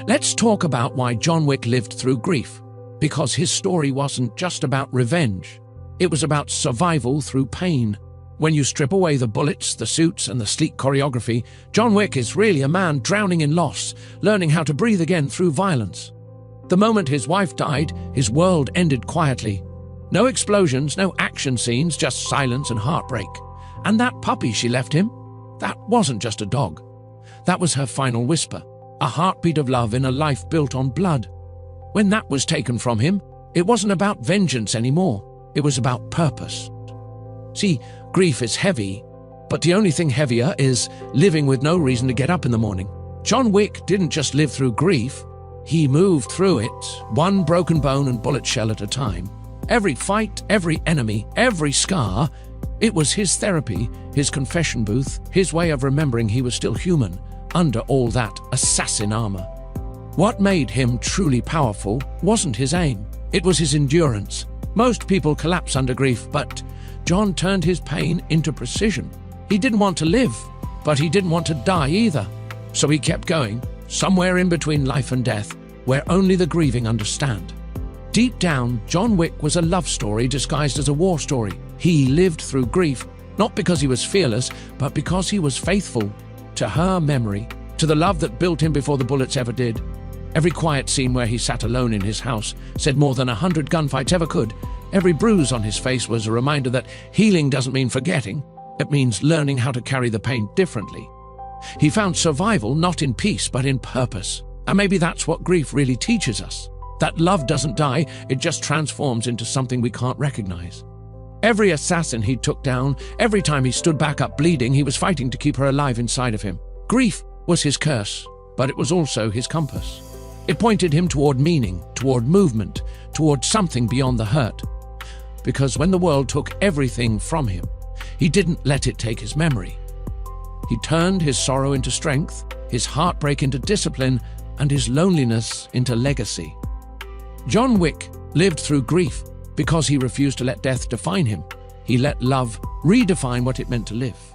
Let's talk about why John Wick lived through grief. Because his story wasn't just about revenge. It was about survival through pain. When you strip away the bullets, the suits, and the sleek choreography, John Wick is really a man drowning in loss, learning how to breathe again through violence. The moment his wife died, his world ended quietly. No explosions, no action scenes, just silence and heartbreak. And that puppy she left him? That wasn't just a dog. That was her final whisper, a heartbeat of love in a life built on blood. When that was taken from him, it wasn't about vengeance anymore. It was about purpose. See, grief is heavy, but the only thing heavier is living with no reason to get up in the morning. John Wick didn't just live through grief, he moved through it, one broken bone and bullet shell at a time. Every fight, every enemy, every scar, it was his therapy, his confession booth, his way of remembering he was still human, under all that assassin armor. What made him truly powerful wasn't his aim, it was his endurance. Most people collapse under grief, but John turned his pain into precision. He didn't want to live, but he didn't want to die either. So he kept going, somewhere in between life and death, where only the grieving understand. Deep down, John Wick was a love story disguised as a war story. He lived through grief, not because he was fearless, but because he was faithful to her memory, to the love that built him before the bullets ever did. Every quiet scene where he sat alone in his house said more than 100 gunfights ever could. Every bruise on his face was a reminder that healing doesn't mean forgetting. It means learning how to carry the pain differently. He found survival not in peace, but in purpose. And maybe that's what grief really teaches us. That love doesn't die, it just transforms into something we can't recognize. Every assassin he took down, every time he stood back up bleeding, he was fighting to keep her alive inside of him. Grief was his curse, but it was also his compass. It pointed him toward meaning, toward movement, toward something beyond the hurt. Because when the world took everything from him, he didn't let it take his memory. He turned his sorrow into strength, his heartbreak into discipline, and his loneliness into legacy. John Wick lived through grief because he refused to let death define him. He let love redefine what it meant to live.